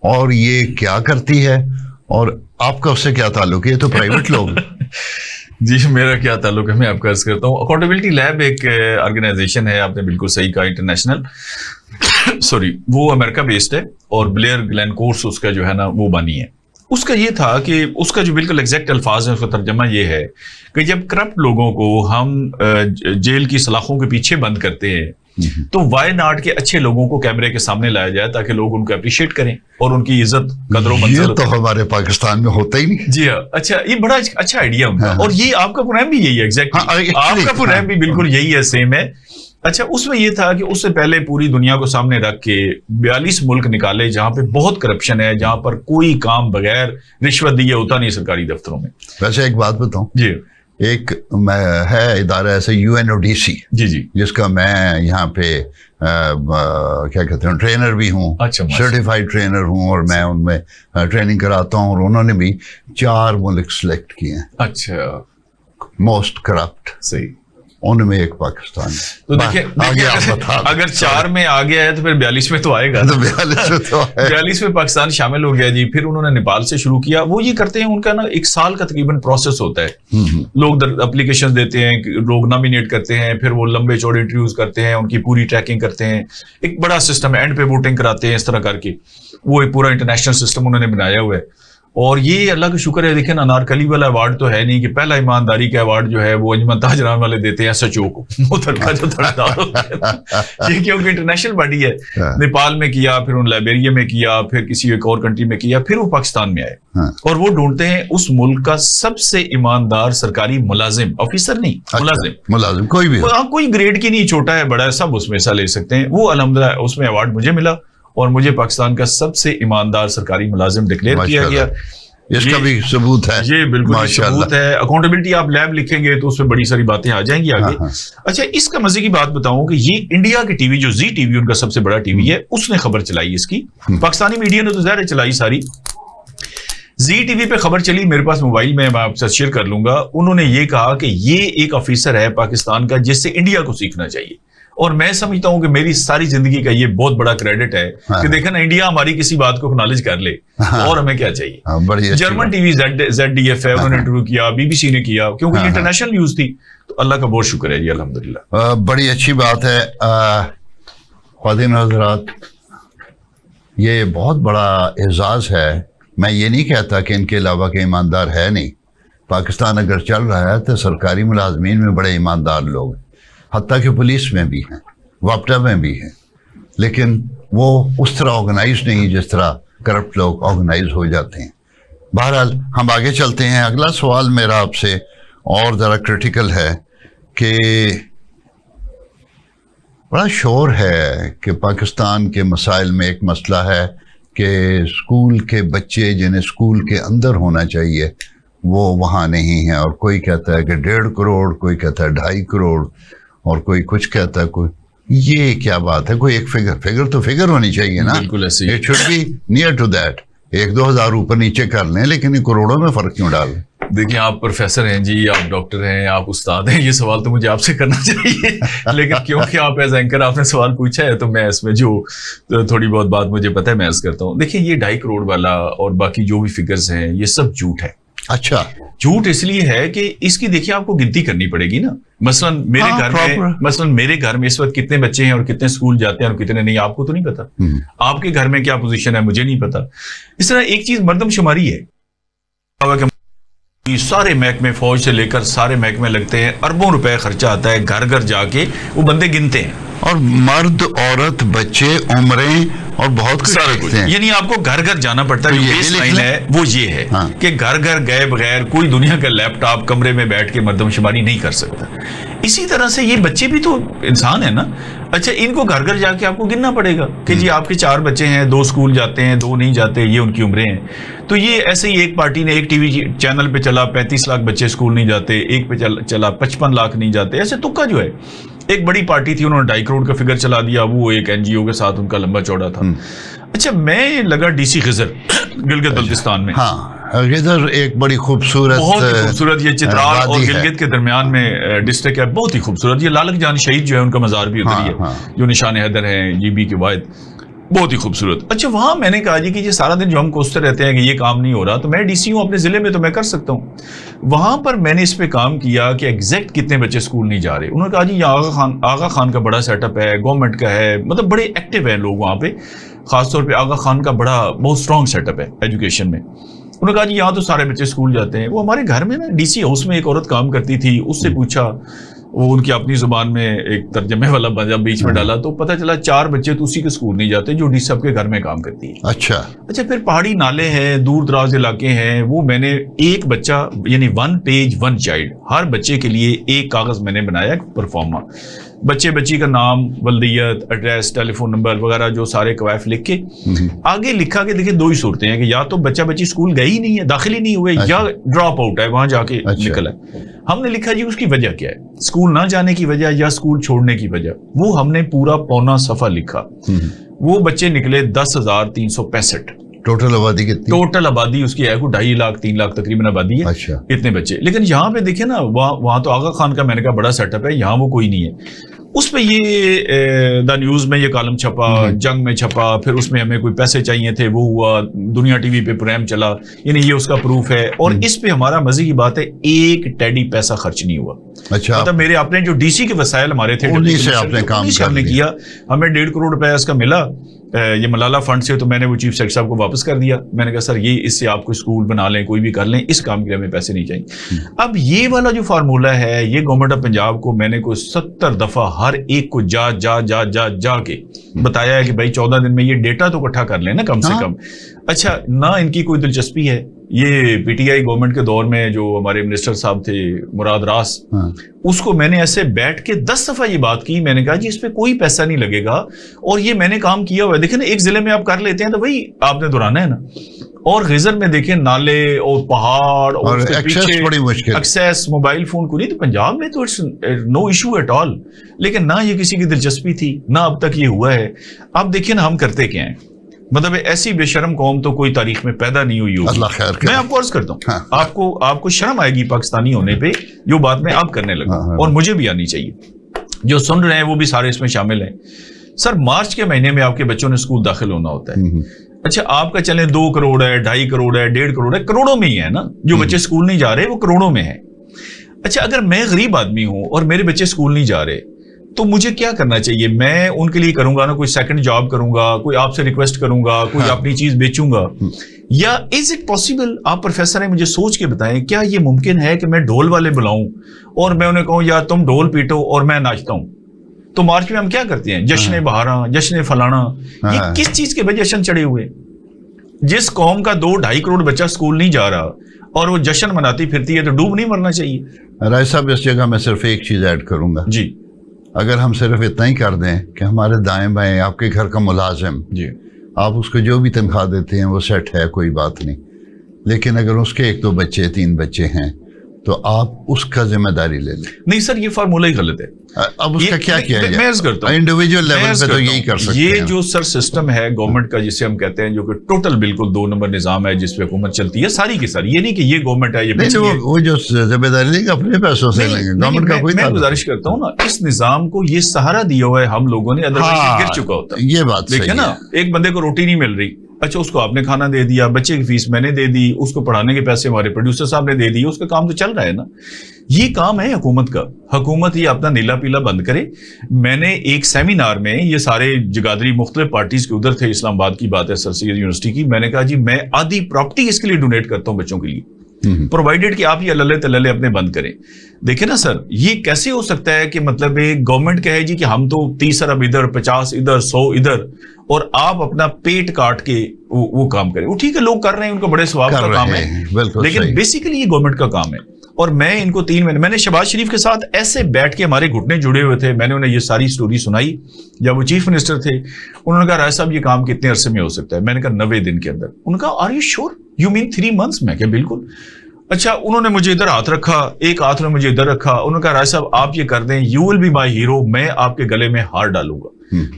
اور یہ کیا کرتی ہے اور آپ کا اس سے کیا تعلق ہے؟ یہ تو پرائیویٹ لوگ. جی میرا کیا تعلق ہے میں آپ کا عرض کرتا ہوں. اکاؤنٹیبلٹی لیب ایک آرگنائزیشن ہے، آپ نے بالکل صحیح کہا، انٹرنیشنل وہ امریکہ بیسڈ ہے، اور بلیئر گلین کورس اس کا جو ہے نا وہ بانی ہے. اس کا یہ تھا کہ اس کا جو بالکل ایگزیکٹ الفاظ ہے، اس کا ترجمہ یہ ہے کہ جب کرپٹ لوگوں کو ہم جیل کی سلاخوں کے پیچھے بند کرتے ہیں تو وائی ناٹ کے اچھے لوگوں کو کیمرے کے سامنے لایا جائے تاکہ لوگ ان کو اپریشیٹ کریں اور ان کی عزت قدر و منزلت. یہ تو ہمارے پاکستان میں ہوتا ہی نہیں. جی ہاں. اچھا یہ بڑا اچھا آئیڈیا ان کا، اور یہ آپ کا پروگرام بھی یہی ہے ایگزیکٹلی، آپ کا پروگرام بھی بالکل یہی ہے، سیم ہے. اچھا اس میں یہ تھا کہ اس سے پہلے پوری دنیا کو سامنے رکھ کے 42 ملک نکالے جہاں پہ بہت کرپشن ہے، جہاں پر کوئی کام بغیر رشوت دیے ہوتا نہیں سرکاری دفتروں میں. ویسے ایک بات بتاؤں، جی ایک ہے ادارہ ایسے UNODC، جی جی، جس کا میں یہاں پہ کیا کہتے ہیں ٹرینر بھی ہوں، سرٹیفائیڈ ٹرینر ہوں، اور میں ان میں ٹریننگ کراتا ہوں، اور انہوں نے بھی 4 ملک سلیکٹ کیے ہیں. اچھا موسٹ کرپٹ، صحیح، ان میں ایک پاکستان ہے. تو دیکھیں اگر 4 میں آ گیا ہے تو پھر 42 میں تو آئے گا. 42 میں پاکستان شامل ہو گیا جی. پھر انہوں نے نیپال سے شروع کیا. وہ یہ کرتے ہیں، ان کا نا 1 سال کا تقریباً پروسیس ہوتا ہے. لوگ اپلیکیشن دیتے ہیں، لوگ نامینیٹ کرتے ہیں، پھر وہ لمبے چوڑے انٹرویوز کرتے ہیں، ان کی پوری ٹریکنگ کرتے ہیں. ایک بڑا سسٹم ہے، اینڈ پہ ووٹنگ کراتے ہیں، اس طرح کر کے وہ ایک پورا انٹرنیشنل سسٹم انہوں نے بنایا ہوا ہے. اور یہ اللہ کا شکر ہے، دیکھیں نا انارکلی والا ایوارڈ تو ہے نہیں کہ پہلا ایمانداری کا ایوارڈ جو ہے وہ انجمن تاجران والے دیتے ہیں SHO کو، یہ کیونکہ انٹرنیشنل باڈی ہے. نیپال میں کیا، پھر ان لائبیریا میں کیا، پھر کسی ایک اور کنٹری میں کیا، پھر وہ پاکستان میں آئے، اور وہ ڈھونڈتے ہیں اس ملک کا سب سے ایماندار سرکاری ملازم، آفیسر نہیں، ملازم کوئی بھی، کوئی گریڈ کی نہیں، چھوٹا ہے بڑا ہے سب اس میں حصہ لے سکتے ہیں. وہ الحمدللہ اس میں ایوارڈ مجھے ملا، اور مجھے پاکستان کا سب سے ایماندار سرکاری ملازم ڈکلیئر کیا گیا. اس کا بھی ثبوت ہے. یہ بالکل ثبوت ہے. اکاؤنٹیبلٹی آپ لیب لکھیں گے تو اس میں بڑی ساری باتیں آ جائیں گی آگے. اچھا اس کا مزے کی بات بتاؤں کہ یہ انڈیا کی ٹی وی جو زی ٹی وی ان کا سب سے بڑا ٹی وی ہے، اس نے خبر چلائی اس کی. پاکستانی میڈیا نے تو ظاہر چلائی ساری. زی ٹی وی پہ خبر چلی میرے پاس موبائل میں آپ سے شیئر کر لوں گا. انہوں نے یہ کہا کہ یہ ایک آفیسر ہے پاکستان کا جس سے انڈیا کو سیکھنا چاہیے. اور میں سمجھتا ہوں کہ میری ساری زندگی کا یہ بہت بڑا کریڈٹ ہے کہ دیکھا نا انڈیا ہماری کسی بات کو اکنالج کر لے, اور ہمیں کیا چاہیے. جرمن ٹی وی زیڈ ڈی ایف ہے, انہوں نے انٹرویو کیا, بی بی سی نے کیا, کیونکہ یہ انٹرنیشنل نیوز تھی. تو اللہ کا بہت شکر ہے جی, الحمدللہ. بڑی اچھی بات ہے. خواتین و حضرات, یہ بہت بڑا اعزاز ہے. میں یہ نہیں کہتا کہ ان کے علاوہ کے ایماندار ہے نہیں. پاکستان اگر چل رہا ہے تو سرکاری ملازمین میں بڑے ایماندار لوگ ہیں, حتیٰ کہ پولیس میں بھی ہیں, وابٹا میں بھی ہیں, لیکن وہ اس طرح آرگنائز نہیں جس طرح کرپٹ لوگ آرگنائز ہو جاتے ہیں. بہرحال ہم آگے چلتے ہیں. اگلا سوال میرا آپ سے اور ذرا کرٹیکل ہے کہ بڑا شور ہے کہ پاکستان کے مسائل میں ایک مسئلہ ہے کہ اسکول کے بچے جنہیں اسکول کے اندر ہونا چاہیے وہ وہاں نہیں ہیں, اور کوئی کہتا ہے کہ 1.5 کروڑ, کوئی کہتا ہے 2.5 کروڑ, اور کوئی کچھ کہتا ہے کوئی. یہ کیا بات ہے؟ کوئی ایک فگر تو فگر ہونی چاہیے نا. بالکل ایسے it should be near to that. 1-2 ہزار اوپر نیچے کر لیں, لیکن یہ کروڑوں میں فرق کیوں ڈال رہے؟ دیکھیں, آپ پروفیسر ہیں جی, آپ ڈاکٹر ہیں, آپ استاد ہیں, یہ سوال تو مجھے آپ سے کرنا چاہیے, لیکن کیونکہ آپ ایز اینکر آپ نے سوال پوچھا ہے تو میں اس میں جو تھوڑی بہت بات مجھے پتہ ہے میں عرض کرتا ہوں. دیکھیں, یہ 2.5 کروڑ والا اور باقی جو بھی فگرز ہیں یہ سب جھوٹ ہے. اچھا, جھوٹ اس لیے ہے کہ اس کی دیکھیے آپ کو گنتی کرنی پڑے گی نا. مثلاً میرے گھر میں اس وقت کتنے بچے ہیں اور کتنے اسکول جاتے ہیں اور کتنے نہیں, آپ کو تو نہیں پتا. آپ کے گھر میں کیا پوزیشن ہے مجھے نہیں پتا. اس طرح ایک چیز مردم شماری ہے, سارے محکمے فوج سے لے کر سارے محکمے لگتے ہیں, اربوں روپے خرچہ آتا ہے, گھر گھر جا کے وہ بندے گنتے ہیں, اور مرد عورت بچے عمریں اور بہت سارے کچھ. یعنی آپ کو گھر گھر جانا پڑتا ہے. جو بیس لائن ہے وہ یہ ہے کہ گھر گھر گئے بغیر کوئی دنیا کا لیپ ٹاپ کمرے میں بیٹھ کے مردم شماری نہیں کر سکتا. اسی طرح سے یہ بچے بھی تو انسان ہے نا. اچھا, ان کو گھر گھر جا کے آپ کو گننا پڑے گا کہ جی آپ کے 4 بچے ہیں, 2 اسکول جاتے ہیں, 2 نہیں جاتے, یہ ان کی عمریں ہیں. تو یہ ایسے ہی ایک پارٹی نے ایک ٹی وی چینل پہ چلا 35 لاکھ بچے اسکول نہیں جاتے, ایک پہ چلا 55 لاکھ نہیں جاتے. ایسے تکا جو ہے, ایک بڑی پارٹی تھی انہوں نے 2.5 کروڑ کا فگر چلا دیا, وہ ایک این جی او کے ساتھ ان کا لمبا چوڑا تھا. اچھا, میں لگا ڈی سی خضر گلگت بلتستان میں. ہاں, غدر ایک بڑی خوبصورت, بہت ہی خوبصورت, یہ چترال اور گلگت کے درمیان میں ڈسٹرکٹ ہے, بہت ہی خوبصورت. یہ لالک جان شہید جو ہے ان کا مزار بھی ادھر ہی ہے, جو نشان حیدر ہیں جی بی کے واحد, بہت ہی خوبصورت. اچھا, وہاں میں نے کہا جی کہ یہ سارا دن جو ہم کوستے رہتے ہیں کہ یہ کام نہیں ہو رہا, تو میں ڈی سی ہوں اپنے ضلع میں تو میں کر سکتا ہوں. وہاں پر میں نے اس پہ کام کیا کہ ایگزیکٹ کتنے بچے اسکول نہیں جا رہے. انہوں نے کہا جی یہ آغا خان کا بڑا سیٹ اپ ہے, گورنمنٹ کا ہے, مطلب بڑے ایکٹیو ہیں لوگ وہاں پہ, خاص طور پہ آغا خان کا بہت اسٹرانگ سیٹ اپ ہے ایجوکیشن میں. انہوں نے کہا جی یہاں تو سارے بچے اسکول جاتے ہیں. وہ ہمارے گھر میں نا ڈی سی ہاؤس میں ایک عورت کام کرتی تھی, اس سے پوچھا, وہ ان کی اپنی زبان میں ایک ترجمے والا جب بیچ میں ڈالا تو پتہ چلا 4 بچے تو اسی کے اسکول نہیں جاتے جو ڈی سی صاحب کے گھر میں کام کرتی ہے. اچھا, پھر پہاڑی نالے ہیں, دور دراز علاقے ہیں, وہ میں نے ایک بچہ یعنی 1 پیج 1 چائلڈ, ہر بچے کے لیے ایک کاغذ میں نے بنایا پرفارما, بچی کا نام, ولدیت, ایڈریس, ٹیلی فون نمبر وغیرہ جو سارے قوائف لکھ کے آگے لکھا کہ دیکھیں 2 ہی صورتیں ہیں کہ یا تو بچہ بچی اسکول گئی ہی نہیں ہے, داخل ہی نہیں ہوئے, یا ڈراپ آؤٹ ہے, وہاں جا کے نکلا ہے. ہم نے لکھا جی اس کی وجہ کیا ہے, اسکول نہ جانے کی وجہ یا اسکول چھوڑنے کی وجہ. وہ ہم نے پورا پونا صفحہ لکھا. وہ بچے نکلے 10,365. ٹوٹل آبادی کتنی؟ ٹوٹل آبادی اس کی ہے 2.5 لاکھ 3 لاکھ تقریباً آبادی ہے. اچھا, اتنے بچے. لیکن یہاں پہ دیکھیں نا, وہاں تو آغا خان کا میں نے کہا بڑا سیٹ اپ ہے, یہاں وہ کوئی نہیں ہے. اس پہ یہ دا نیوز میں یہ کالم چھپا, جنگ میں چھپا, پھر اس میں ہمیں کوئی پیسے چاہیے تھے, وہ ہوا, دنیا ٹی وی پہ پروگرام چلا, یعنی یہ اس کا پروف ہے. اور اس پہ ہمارا مزے کی بات ہے, ایک ٹیڈی پیسہ خرچ نہیں ہوا. اچھا, مطلب میرے اپنے جو ڈی سی کے وسائل ہمارے تھے, انہی سے آپ نے کام کیا. ہمیں 1.5 کروڑ روپے اس کا ملا یہ ملالہ فنڈ سے, تو میں نے وہ چیف سیکرٹری صاحب کو واپس کر دیا. میں نے کہا سر یہ اس سے آپ کو اسکول بنا لیں, کوئی بھی کر لیں, اس کام کے لیے ہمیں پیسے نہیں چاہیے. اب یہ والا جو فارمولہ ہے, یہ گورنمنٹ آف پنجاب کو میں نے کوئی 70 دفعہ ہر ایک کو جا کے بتایا ہے کہ بھائی 14 دن میں یہ ڈیٹا تو اکٹھا کر لیں نا کم سے کم. اچھا, نہ ان کی کوئی دلچسپی ہے. یہ پی ٹی آئی گورنمنٹ کے دور میں جو ہمارے منسٹر صاحب تھے مراد راس, اس کو میں نے ایسے بیٹھ کے 10 دفعہ یہ بات کی. میں نے کہا جی اس پہ کوئی پیسہ نہیں لگے گا, اور یہ میں نے کام کیا ہوا ہے. دیکھیں نا, ایک ضلع میں آپ کر لیتے ہیں تو وہی آپ نے دہرانا ہے نا. اور غزر میں دیکھیں نالے اور پہاڑ اور اس کے پیچھے بڑی مشکل, ایکسیس موبائل فون کو نہیں. تو پنجاب میں تو نو ایشو ایٹ آل, لیکن نہ یہ کسی کی دلچسپی تھی, نہ اب تک یہ ہوا ہے. اب دیکھیں نا ہم کرتے کیا ہیں, مطلب ایسی بے شرم قوم تو کوئی تاریخ میں پیدا نہیں ہوئی ہوگی. اللہ خیر کرے. میں آپ کو عرض کرتا ہوں, آپ کو شرم آئے گی پاکستانی ہونے پہ, جو بات میں اب کرنے لگا اور مجھے بھی آنی چاہیے. جو سن رہے ہیں وہ بھی سارے اس میں شامل ہیں. سر مارچ کے مہینے میں آپ کے بچوں نے اسکول داخل ہونا ہوتا ہے. اچھا آپ کا چلیں 2 کروڑ ہے, 2.5 کروڑ ہے, 1.5 کروڑ ہے, کروڑوں میں ہی ہے نا. جو بچے اسکول نہیں جا رہے وہ کروڑوں میں ہیں. اچھا اگر میں غریب آدمی ہوں اور میرے بچے اسکول نہیں جا رہے تو مجھے کیا کرنا چاہیے؟ میں ان کے لیے کروں گا نا کوئی سیکنڈ جاب کروں گا, کوئی آپ سے ریکویسٹ کروں گا, کوئی اپنی چیز بیچوں گا, یا از اٹ پاسبل؟ آپ پروفیسر ہیں, مجھے سوچ کے بتائیں, کیا یہ ممکن ہے کہ میں ڈھول والے بلاؤں اور میں انہیں کہوں یار تم ڈھول پیٹو اور میں ناچتا ہوں؟ تو مارچ میں ہم کیا کرتے ہیں؟ جشن بہاراں, جشن فلانا. یہ کس چیز کے وجہ جشن چڑھے ہوئے؟ جس قوم کا 2-2.5 کروڑ بچہ اسکول نہیں جا رہا اور وہ جشن مناتی پھرتی ہے تو ڈوب نہیں مرنا چاہیے؟ رائے صاحب اس جگہ میں صرف ایک چیز ایڈ کروں گا. جی. اگر ہم صرف اتنا ہی کر دیں کہ ہمارے دائیں بائیں آپ کے گھر کا ملازم, جی, آپ اس کو جو بھی تنخواہ دیتے ہیں وہ سیٹ ہے, کوئی بات نہیں, لیکن اگر اس کے 1-2 بچے 3 بچے ہیں تو آپ اس کا ذمہ داری لے لیں. نہیں سر, یہ فارمولہ ہی غلط ہے. اب اس کا کیا کیا جائے؟ میں عرض کرتا ہوں انڈیویجول لیول پہ تو یہی کر سکتے ہیں. یہ جو سر سسٹم ہے گورنمنٹ کا جسے ہم کہتے ہیں, جو کہ ٹوٹل بالکل 2 نمبر نظام ہے جس پہ حکومت چلتی ہے ساری کی ساری, یہ نہیں کہ یہ گورنمنٹ ہے یہ وہ جو ذمہ داری لیں گے اپنے پیسوں سے لیں گے. گورنمنٹ کا کوئی, میں گزارش کرتا ہوں نا, اس نظام کو یہ سہارا دیا ہوا ہے ہم لوگوں نے, ادروائز گر چکا ہوتا. یہ بات دیکھیں نا, ایک بندے کو روٹی نہیں مل رہی, اچھا اس کو آپ نے کھانا دے دیا, بچے کی فیس میں نے دے دی, اس کو پڑھانے کے پیسے ہمارے پروڈیوسر صاحب نے دے دی, اس کا کام تو چل رہا ہے نا. یہ کام ہے حکومت کا. حکومت یہ اپنا نیلا پیلا بند کرے. میں نے ایک سیمینار میں, یہ سارے جگادری مختلف پارٹیز کے ادھر تھے, اسلام آباد کی بات ہے, سر سید یونیورسٹی کی, میں نے کہا جی میں آدھی پراپرٹی اس کے لیے ڈونیٹ کرتا ہوں بچوں کے لیے, پرووائڈیڈ کہ آپ یہ اللہ تللے اپنے بند کریں. دیکھیں نا سر, یہ کیسے ہو سکتا ہے کہ مطلب گورنمنٹ کہے جی کہ ہم تو 30 ارب ادھر, 50 ادھر, 100 ادھر, اور آپ اپنا پیٹ کاٹ کے وہ کام کریں. وہ ٹھیک ہے, لوگ کر رہے ہیں, ان کا بڑے ثواب کا کام ہے, لیکن بیسیکلی یہ گورنمنٹ کا کام ہے. اور میں ان کو 3 مہینے, میں نے شہباز شریف کے ساتھ ایسے بیٹھ کے, ہمارے گھٹنے جڑے ہوئے تھے, میں نے انہیں یہ ساری سٹوری سنائی جب وہ چیف منسٹر تھے. انہوں نے کہا رائے صاحب یہ کام کتنے عرصے میں ہو سکتا ہے؟ میں نے کہا 90 دن کے اندر. انہوں نے کہا are you sure, you mean 3 months؟ میں کہا بالکل. اچھا انہوں نے مجھے ادھر ہاتھ رکھا, ایک ہاتھ نے مجھے ادھر رکھا, انہوں نے کہا رائے صاحب آپ یہ کر دیں, you will be my hero, میں آپ کے گلے میں ہار ڈالوں گا.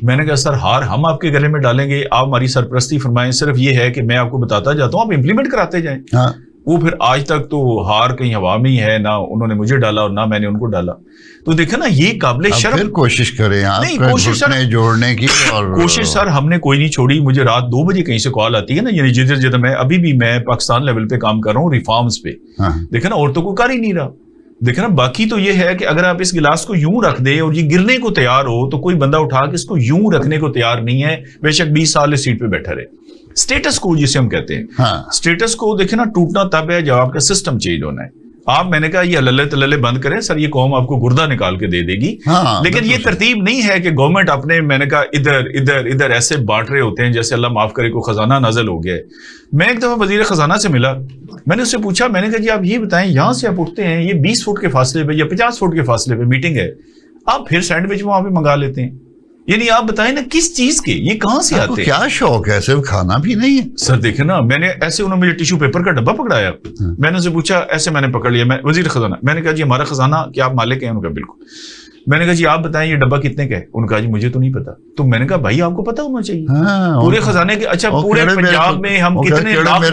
میں نے کہا سر ہار ہم آپ کے گلے میں ڈالیں گے, آپ ہماری سرپرستی فرمائیں, صرف یہ ہے کہ میں آپ کو بتاتا جاتا ہوں, آپ امپلیمنٹ کراتے جائیں. وہ پھر آج تک تو ہار کہیں ہوا میں ہی ہے, نہ انہوں نے مجھے ڈالا اور نہ میں نے ان کو ڈالا. تو دیکھا نا, یہ قابل شرم. پھر کوشش کریں آپ گھٹنے جوڑنے کی, اور کوشش سر ہم نے کوئی نہیں چھوڑی. مجھے رات 2 بجے کہیں سے کال آتی ہے نا, یعنی جدھر میں ابھی بھی میں پاکستان لیول پہ کام کر رہا ہوں ریفارمز پہ. دیکھا نا, عورتوں کو کر ہی نہیں رہا. دیکھا نا, باقی تو یہ ہے کہ اگر آپ اس گلاس کو یوں رکھ دیں اور یہ گرنے کو تیار ہو, تو کوئی بندہ اٹھا کے اس کو یوں رکھنے کو تیار نہیں ہے, بے شک 20 سال اس سیٹ پہ بیٹھا رہے. اسٹیٹس کو جسے ہم کہتے ہیں, اسٹیٹس کو دیکھیں نا, ٹوٹنا تب ہے جب آپ کا سسٹم چینج ہونا ہے. آپ, میں نے کہا یہ اللہ تللے بند کریں سر, یہ قوم آپ کو گردہ نکال کے دے دے گی. لیکن یہ ترتیب نہیں ہے کہ گورنمنٹ اپنے, میں نے کہا ادھر ادھر ادھر ایسے بانٹ رہے ہوتے ہیں جیسے اللہ معاف کرے کو خزانہ نازل ہو گیا ہے. میں ایک دفعہ وزیر خزانہ سے ملا, میں نے اس سے پوچھا, میں نے کہا جی آپ یہ بتائیں, یہاں سے آپ اٹھتے ہیں, یہ 20 فٹ کے فاصلے پہ یا 50 فٹ کے فاصلے پہ میٹنگ ہے, آپ پھر سینڈوچ وہاں پہ منگا لیتے ہیں. یعنی آپ بتائیں نا کس چیز کے, یہ کہاں سے آتے ہیں؟ کیا شوق ہے, صرف کھانا بھی نہیں ہے سر. دیکھیں نا, میں نے ایسے, انہوں نے مجھے ٹیشو پیپر کا ڈبہ پکڑایا, میں نے اسے پوچھا, ایسے میں نے پکڑ لیا, میں وزیر خزانہ, میں نے کہا جی ہمارا خزانہ کیا آپ مالک ہیں؟ انہوں نے کہا بالکل. میں نے کہا جی آپ بتائیں یہ ڈبہ کتنے کا ہے؟ انہوں نے کہا جی مجھے تو نہیں پتا. تو میں نے کہا بھائی آپ کو پتا ہونا چاہیے پورے خزانے کے. اچھا پورے پنجاب میں ہم کتنے لاکھ,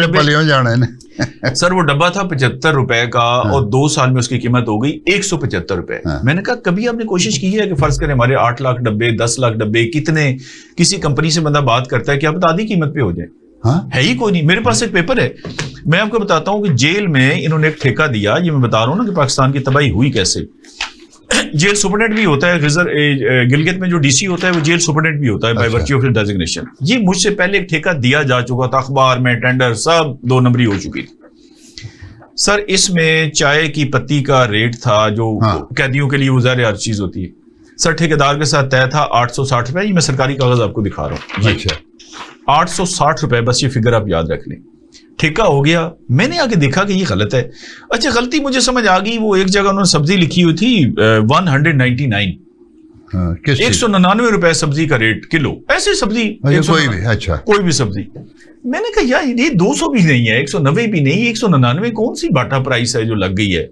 سر وہ ڈبہ تھا 75 روپے کا, اور 2 سال میں اس کی قیمت ہو گئی 175 روپے. میں نے کہا کبھی آپ نے کوشش کی ہے کہ فرض کریں ہمارے 8 لاکھ ڈبے, 10 لاکھ ڈبے, کتنے کسی کمپنی سے بندہ بات کرتا ہے, کیا پتا آدھی قیمت پہ ہو جائے؟ ہے ہی کوئی نہیں. میرے پاس ایک پیپر ہے, میں آپ کو بتاتا ہوں کہ جیل میں انہوں نے ایک ٹھیکہ دیا. یہ میں بتا رہا ہوں نا کہ پاکستان کی تباہی ہوئی کیسے. جیل سپرڈنٹ بھی ہوتا ہے, گلگت میں جو ڈی سی ہوتا ہے وہ جیل سپرڈنٹ بھی ہوتا ہے بائی ورچیو آف ڈیزگنیشن. یہ مجھ سے پہلے ایک ٹھیکہ دیا جا چکا تھا, اخبار میں ٹینڈر سب 2 نمبری ہو چکی تھی. سر اس میں چائے کی پتی کا ریٹ تھا جو قیدیوں کے لیے وہ ظاہر ہر چیز ہوتی ہے. سر ٹھیکیدار کے ساتھ طے تھا 860 روپے. یہ میں سرکاری کاغذ آپ کو دکھا رہا ہوں, 860 روپے, بس یہ فگر آپ یاد رکھ لیں. ٹھیکہ ہو گیا. میں نے آگے دیکھا کہ یہ غلط ہے. اچھا غلطی مجھے سمجھ آ گئی, وہ ایک جگہ انہوں نے سبزی لکھی ہوئی تھی 199, 199 روپے سبزی کا ریٹ کلو. ایسے سبزی کوئی بھی سبزی. میں نے کہا یار یہ 200 بھی نہیں ہے, 190 بھی نہیں, 199 کون سی باٹا پرائس ہے جو لگ گئی ہے.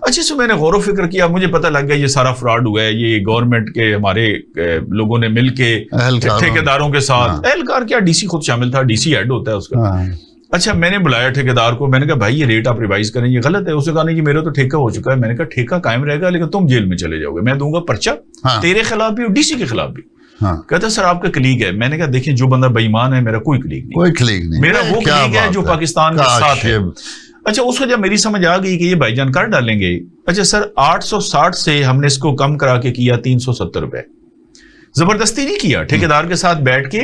اچھا سے میں نے غور و فکر کیا, مجھے پتہ لگ گیا یہ سارا فراڈ ہوا ہے, یہ گورنمنٹ کے ہمارے لوگوں نے مل کے ٹھیکیداروں کے ساتھ, اہلکار کیا ڈی سی خود شامل تھا, ڈی سی ہیڈ ہوتا ہے اس کا. اچھا میں نے بلایا ٹھیکیدار کو, میں نے کہا بھائی یہ ریٹ آپ ریوائز کریں, یہ غلط ہے. اس نے کہا نہیں, میرا تو ٹھیکہ ہو چکا ہے. میں نے کہا ٹھیکہ قائم رہے گا لیکن تم جیل میں چلے جاؤ گے, میں دوں گا پرچہ تیرے خلاف بھی اور ڈی سی کے خلاف بھی. کہتا سر آپ کا کلیگ ہے. میں نے کہا دیکھیں جو بندہ بے ایمان ہے میرا کوئی کلیگ نہیں, میرا وہ کلیگ ہے جو پاکستان کے ساتھ ہے. اچھا اس کو جب میری سمجھ آ گئی کہ یہ بھائی جان کر ڈالیں گے, اچھا سر 860 سے ہم نے اس کو کم کرا کے کیا 370 روپے. زبردستی نہیں کیا, ٹھیکیدار کے ساتھ بیٹھ کے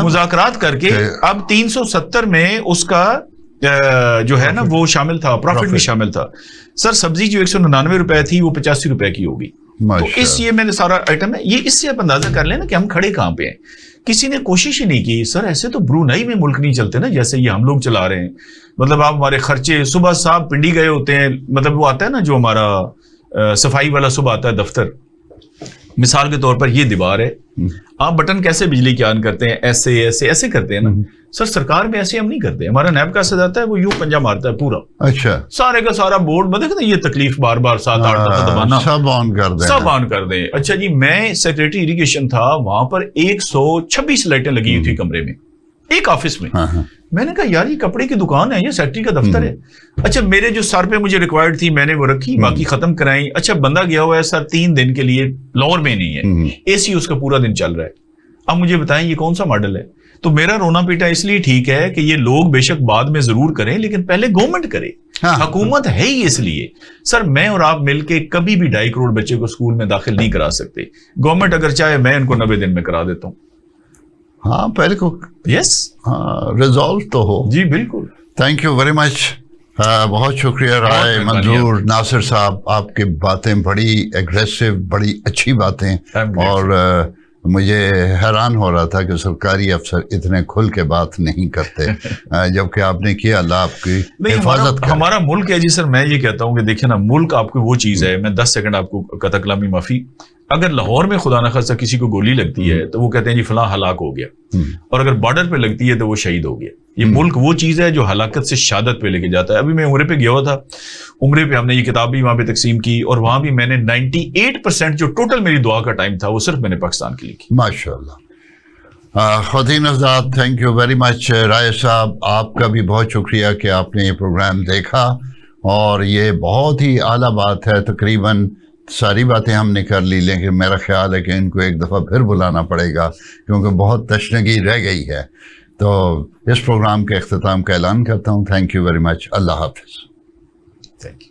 مذاکرات کر کے اب 370 میں اس کا جو ہے نا وہ شامل تھا, پروفٹ بھی شامل تھا. سر سبزی جو 199 روپے تھی وہ 85 روپے کی ہوگی. تو اس یہ میں نے سارا آئٹم ہے, یہ اس سے آپ اندازہ کر لیں نا کہ ہم کھڑے کہاں پہ ہیں. کسی نے کوشش ہی نہیں کی. سر ایسے تو برونائی میں ملک نہیں چلتے نا جیسے یہ ہم لوگ چلا رہے ہیں. مطلب آپ ہمارے خرچے, صبح صاحب پنڈی گئے ہوتے ہیں, مطلب وہ آتا ہے نا جو ہمارا صفائی والا صبح آتا ہے دفتر, مثال کے طور پر یہ دیوار ہے, آپ بٹن کیسے بجلی کی آن کرتے ہیں, ایسے ایسے ایسے کرتے ہیں نا. سر سرکار میں ایسے ہم نہیں کرتے. ہمارا نیب کا ساتھ آتا ہے وہ یوں پنجا مارتا ہے پورا, اچھا سارے کا سارا بورڈ بدلتے ہیں. یہ تکلیف بار بار 7-8 دفعہ دبانا, سب آن کر دیں. اچھا جی میں سیکریٹری اریگیشن تھا, وہاں پر 126 لائٹیں لگی ہوئی تھی کمرے میں, ایک آفس میں. میں نے کہا یار یہ کپڑے کی دکان ہے, یہ سیکٹری کا دفتر ہے. اچھا میرے جو سر پہ مجھے ریکوائرڈ تھی میں نے وہ رکھی, باقی ختم کرائی. اچھا بندہ گیا ہوا ہے سر 3 دن کے لیے, لاہور میں نہیں ہے, اے سی اس کا پورا دن چل رہا ہے. اب مجھے بتائیں یہ کون سا ماڈل ہے. تو میرا رونا پیٹا اس لیے ٹھیک ہے کہ یہ لوگ بے شک بعد میں ضرور کریں لیکن پہلے گورنمنٹ کرے, حکومت ہے ہی اس لیے. سر میں اور آپ مل کے کبھی بھی 2.5 کروڑ بچے کو اسکول میں داخل نہیں کرا سکتے. گورنمنٹ اگر چاہے میں ان کو 90 دن میں کرا دیتا ہوں. ہاں پہلے کو یس ریزالو تو ہو. جی بالکل. تھینک یو ویری مچ. بہت شکریہ رائے منظور ناصر صاحب, آپ کی باتیں بڑی ایگریسو, بڑی اچھی باتیں, اور مجھے حیران ہو رہا تھا کہ سرکاری افسر اتنے کھل کے بات نہیں کرتے, جبکہ آپ نے کیا. اللہ آپ کی حفاظت کرے. ہمارا ملک ہے جی سر, میں یہ کہتا ہوں کہ دیکھیں نا ملک آپ کو وہ چیز ہے, میں 10 سیکنڈ آپ کو قطع کلامی معافی, اگر لاہور میں خدا نخواستہ کسی کو گولی لگتی ہے تو وہ کہتے ہیں جی فلاں ہلاک ہو گیا, اور اگر بارڈر پہ لگتی ہے تو وہ شہید ہو گیا. یہ ملک وہ چیز ہے جو ہلاکت سے شہادت پہ لے کے جاتا ہے. ابھی میں عمرے پہ گیا ہوا تھا, عمرے پہ ہم نے یہ کتاب بھی وہاں پہ تقسیم کی, اور وہاں بھی میں نے 98% جو ٹوٹل میری دعا کا ٹائم تھا وہ صرف میں نے پاکستان کے لیے کی. ماشاء اللہ. خواتین حضرات تھینک یو ویری مچ. رائے صاحب آپ کا بھی بہت شکریہ کہ آپ نے یہ پروگرام دیکھا, اور یہ بہت ہی اعلیٰ بات ہے. تقریباً ساری باتیں ہم نے کر لی, لیکن میرا خیال ہے کہ ان کو ایک دفعہ پھر بلانا پڑے گا کیونکہ بہت تشنگی رہ گئی ہے. تو اس پروگرام کے اختتام کا اعلان کرتا ہوں. Thank you very much. اللہ حافظ. Thank you.